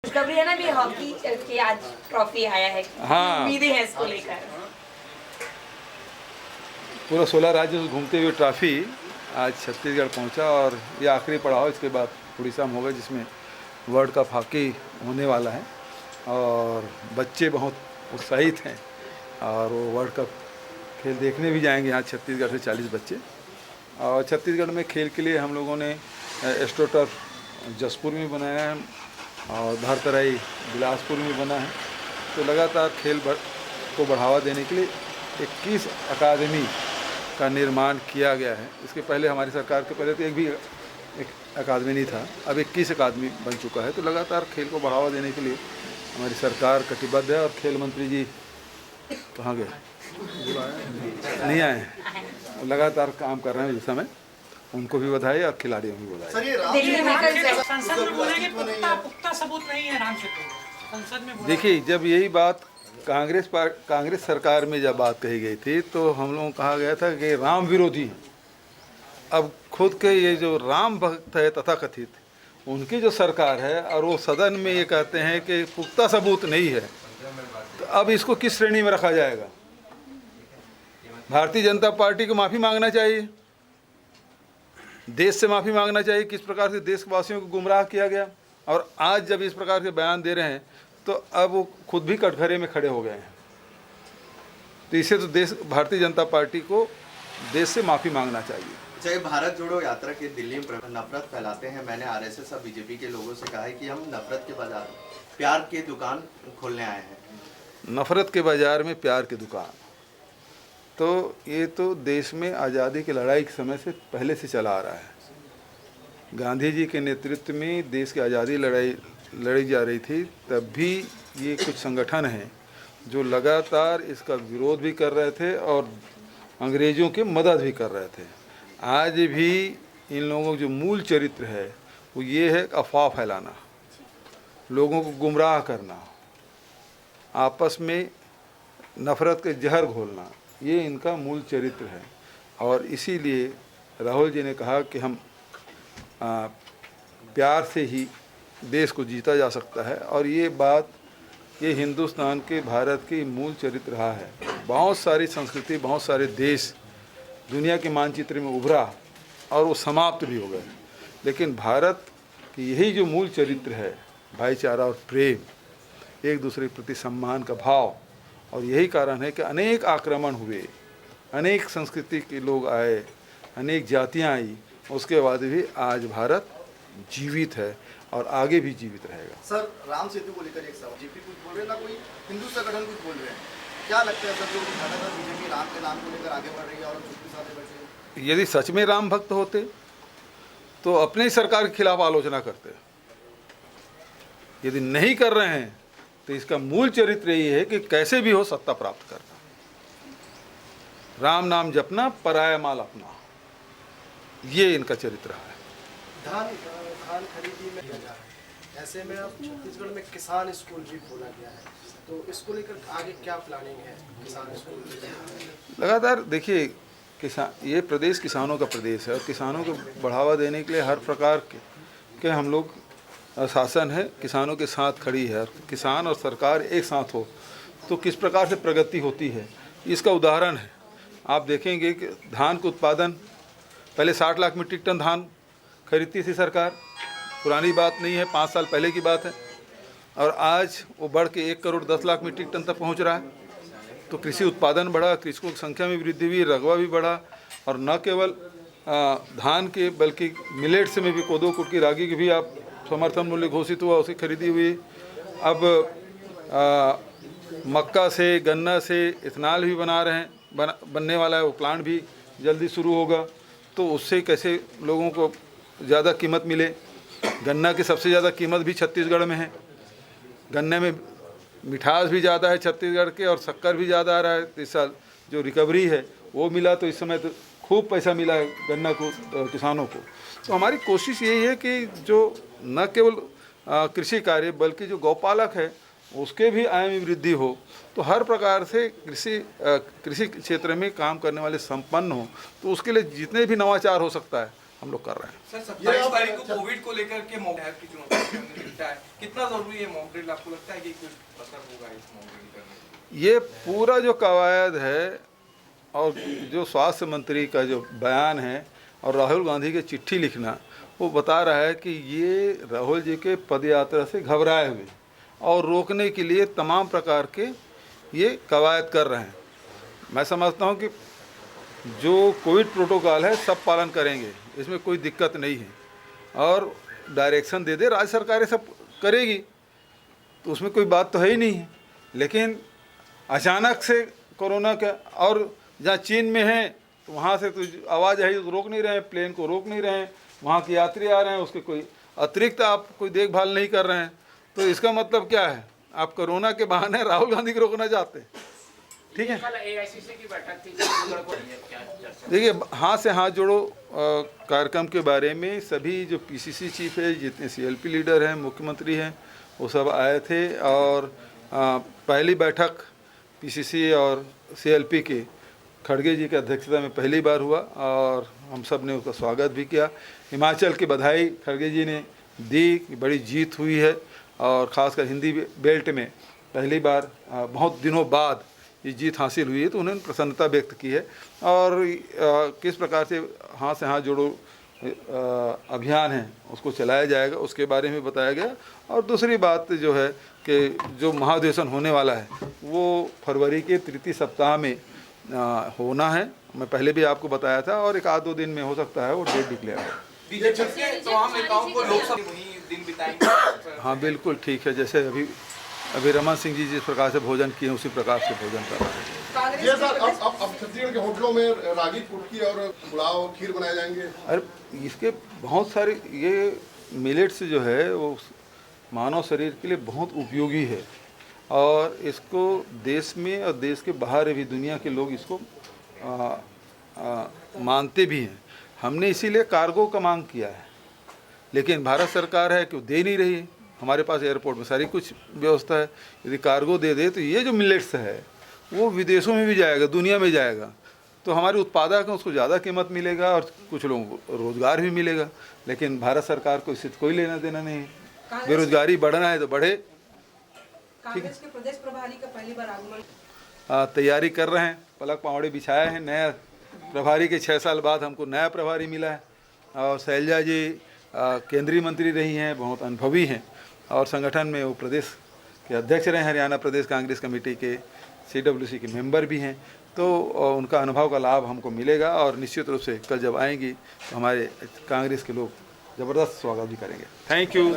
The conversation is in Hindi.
खुशखबरी है ना भी हॉकी की आज ट्रॉफी आया है। हाँ। उम्मीदें हैं इसको लेकर। पूरा 16 राज्य से घूमते हुए ट्रॉफी आज छत्तीसगढ़ पहुंचा और ये आखिरी पड़ाव, इसके बाद उड़ीसा में होगा जिसमें वर्ल्ड कप हॉकी होने वाला है और बच्चे बहुत उत्साहित हैं और वो वर्ल्ड कप खेल देखने भी जाएंगे यहाँ छत्तीसगढ़ से 40 बच्चे। और छत्तीसगढ़ में खेल के लिए हम लोगों ने एस्ट्रोटर्फ जसपुर में बनाया है और धारतराई बिलासपुर में बना है। तो लगातार खेल को बढ़ावा देने के लिए 21 अकादमी का निर्माण किया गया है। इसके पहले हमारी सरकार के पहले तो एक अकादमी नहीं था, अब 21 अकादमी बन चुका है। तो लगातार खेल को बढ़ावा देने के लिए हमारी सरकार कटिबद्ध है। और खेल मंत्री जी कहाँ गए? नहीं आए हैं, लगातार काम कर रहे हैं इस समय। उनको भी बधाई और खिलाड़ियों को भी बधाई। संसद में बोले कि पुख्ता सबूत नहीं है राम सेतु। संसद में देखिए, जब यही बात कांग्रेस सरकार में जब बात कही गई थी तो हम लोगों को कहा गया था कि राम विरोधी हैं। अब खुद के ये जो राम भक्त है तथाकथित, उनकी जो सरकार है और वो सदन में ये कहते हैं कि पुख्ता सबूत नहीं है, तो अब इसको किस श्रेणी में रखा जाएगा? भारतीय जनता पार्टी को माफ़ी मांगना चाहिए, देश से माफ़ी मांगना चाहिए। किस प्रकार से देशवासियों को गुमराह किया गया। और आज जब इस प्रकार के बयान दे रहे हैं तो अब वो खुद भी कटघरे में खड़े हो गए हैं। तो इसे तो भारतीय जनता पार्टी को देश से माफ़ी मांगना चाहिए। चाहे भारत जोड़ो यात्रा के दिल्ली में नफरत फैलाते हैं। मैंने आरएसएस और बीजेपी के लोगों से कहा है कि हम नफरत के बाजार प्यार की दुकान खोलने आए हैं। नफरत के बाजार में प्यार की दुकान, तो ये तो देश में आज़ादी की लड़ाई के समय से पहले से चला आ रहा है। गांधी जी के नेतृत्व में देश की आज़ादी लड़ी जा रही थी, तब भी ये कुछ संगठन हैं जो लगातार इसका विरोध भी कर रहे थे और अंग्रेज़ों की मदद भी कर रहे थे। आज भी इन लोगों का जो मूल चरित्र है वो ये है अफवाह फैलाना, लोगों को गुमराह करना, आपस में नफ़रत के जहर घोलना, ये इनका मूल चरित्र है। और इसीलिए राहुल जी ने कहा कि हम प्यार से ही देश को जीता जा सकता है। और ये बात ये हिंदुस्तान के, भारत की मूल चरित्र रहा है। बहुत सारी संस्कृति, बहुत सारे देश दुनिया के मानचित्र में उभरा और वो समाप्त भी हो गए, लेकिन भारत की यही जो मूल चरित्र है, भाईचारा और प्रेम, एक दूसरे के प्रति सम्मान का भाव, और यही कारण है कि अनेक आक्रमण हुए, अनेक संस्कृति के लोग आए, अनेक जातियाँ आई, उसके बाद भी आज भारत जीवित है और आगे भी जीवित रहेगा। सर, राम सेतु को लेकर एक सवाल, बीजेपी कुछ बोल रहे हैं ना कोई हिंदू संगठन कुछ बोल रहे हैं, क्या लगता है सर जो बीजेपी राम के नाम को लेकर आगे बढ़ रही है और चुप्पी साधे बैठे? यदि सच में राम भक्त होते तो अपने ही सरकार के खिलाफ आलोचना करते। यदि नहीं कर रहे हैं तो इसका मूल चरित्र यही है कि कैसे भी हो सत्ता प्राप्त करना, राम नाम जपना, पराया माल अपना, ये इनका चरित्र है। धान खरीदी में किया जा रहा है, ऐसे में अब छत्तीसगढ़ में किसान स्कूल भी खोला गया है, तो इसको लेकर आगे क्या प्लानिंग है? किसान स्कूल लगातार देखिए, ये प्रदेश किसानों का प्रदेश है और किसानों को बढ़ावा देने के लिए हर प्रकार के हम लोग शासन है, किसानों के साथ खड़ी है। किसान और सरकार एक साथ हो तो किस प्रकार से प्रगति होती है, इसका उदाहरण है। आप देखेंगे कि धान का उत्पादन पहले 60 लाख मीट्रिक टन धान खरीदती थी सरकार, पुरानी बात नहीं है, 5 साल पहले की बात है, और आज वो बढ़ के 1 करोड़ 10 लाख मीट्रिक टन तक पहुंच रहा है। तो कृषि उत्पादन बढ़ा, कृषकों की संख्या में वृद्धि हुई, रकबा भी बढ़ा, और न केवल धान के बल्कि मिलेट्स में भी, कोदो कुटकी रागी की भी आप समर्थन मूल्य घोषित हुआ, उसे खरीदी हुई। अब मक्का से, गन्ना से इथेनॉल भी बना रहे हैं, बनने वाला है, वो प्लांट भी जल्दी शुरू होगा। तो उससे कैसे लोगों को ज़्यादा कीमत मिले। गन्ना की सबसे ज़्यादा कीमत भी छत्तीसगढ़ में है, गन्ने में मिठास भी ज़्यादा है छत्तीसगढ़ के, और शक्कर भी ज़्यादा आ रहा है। इस साल जो रिकवरी है वो मिला, तो इस समय तो खूब पैसा मिला है गन्ना को, किसानों को। तो हमारी कोशिश यही है कि जो न केवल कृषि कार्य बल्कि जो गौपालक है उसके भी आय में वृद्धि हो। तो हर प्रकार से कृषि क्षेत्र में काम करने वाले संपन्न हो, तो उसके लिए जितने भी नवाचार हो सकता है हम लोग कर रहे हैं। सर 27 तारीख को कोविड को लेकर के मॉक ड्रिल की चुनौती हमें दिखता है, कितना जरूरी है मॉक ड्रिल? आपको लगता है कि कुछ असर होगा इस मॉक ड्रिल करने? ये पूरा जो कवायद है और जो स्वास्थ्य मंत्री का जो बयान है और राहुल गांधी के चिट्ठी लिखना, वो बता रहा है कि ये राहुल जी के पदयात्रा से घबराए हुए और रोकने के लिए तमाम प्रकार के ये कवायद कर रहे हैं। मैं समझता हूँ कि जो कोविड प्रोटोकॉल है सब पालन करेंगे, इसमें कोई दिक्कत नहीं है, और डायरेक्शन दे दे राज्य सरकारें सब करेगी, तो उसमें कोई बात तो है ही नहीं है। लेकिन अचानक से कोरोना का, और जहाँ चीन में है तो वहाँ से तो आवाज़ आई तो रोक नहीं रहे हैं, प्लेन को रोक नहीं रहे हैं, वहाँ के यात्री आ रहे हैं, उसके कोई अतिरिक्त आप कोई देखभाल नहीं कर रहे हैं, तो इसका मतलब क्या है? आप कोरोना के बहाने राहुल गांधी को रोकना चाहते हैं। ठीक है, कल AICC की बैठक थी, देखिए हाथ से हाथ जोड़ो कार्यक्रम के बारे में सभी जो PCC चीफ है, जितने CLP लीडर हैं, मुख्यमंत्री हैं, वो सब आए थे। और पहली बैठक PCC और CLP के खड़गे जी की अध्यक्षता में पहली बार हुआ और हम सब ने उसका स्वागत भी किया। हिमाचल की बधाई खड़गे जी ने दी कि बड़ी जीत हुई है, और ख़ासकर हिंदी बेल्ट में पहली बार बहुत दिनों बाद ये जीत हासिल हुई है, तो उन्होंने प्रसन्नता व्यक्त की है। और किस प्रकार से हाथ जोड़ो अभियान है उसको चलाया जाएगा, उसके बारे में बताया गया। और दूसरी बात जो है कि जो महाधिवेशन होने वाला है वो फरवरी के तृतीय सप्ताह में होना है। मैं पहले भी आपको बताया था, और एक आध दो दिन में हो सकता है वो डेट डिक्लेयर हो। बीजेपी के तमाम नेताओं को लोकसभा वहीं दिन बिताएंगे। हाँ बिल्कुल ठीक है, जैसे अभी रमन सिंह जी जिस प्रकार से भोजन किए उसी प्रकार से भोजन कर रहे हैं। ये सर अब छत्तीसगढ़ के होटलों में रागी कुटकी और पुलाव खीर बनाए जाएंगे। अरे इसके बहुत सारे, ये मिलेट्स जो है वो मानव शरीर के लिए बहुत उपयोगी है, और इसको देश में और देश के बाहर भी दुनिया के लोग इसको मानते भी हैं। हमने इसीलिए कार्गो का मांग किया है, लेकिन भारत सरकार है कि वो दे नहीं रही है। हमारे पास एयरपोर्ट में सारी कुछ व्यवस्था है, यदि कार्गो दे दे तो ये जो मिलेट्स है वो विदेशों में भी जाएगा, दुनिया में जाएगा, तो हमारे उत्पादक हैं उसको ज़्यादा कीमत मिलेगा और कुछ लोगों को रोज़गार भी मिलेगा। लेकिन भारत सरकार को इससे कोई लेना देना नहीं है। बेरोजगारी बढ़ना है तो बढ़े। कांग्रेस के प्रदेश प्रभारी का पहली बार आगमन तैयारी कर रहे हैं, पलक पावड़े बिछाए हैं। नया प्रभारी के 6 साल बाद हमको नया प्रभारी मिला है, और शैलजा जी केंद्रीय मंत्री रही हैं, बहुत अनुभवी हैं, और संगठन में वो प्रदेश के अध्यक्ष रहे, हरियाणा प्रदेश कांग्रेस कमेटी के CWC के मेंबर भी हैं। तो उनका अनुभव का लाभ हमको मिलेगा, और निश्चित रूप से कल जब आएंगी तो हमारे कांग्रेस के लोग ज़बरदस्त स्वागत भी करेंगे। Thank you.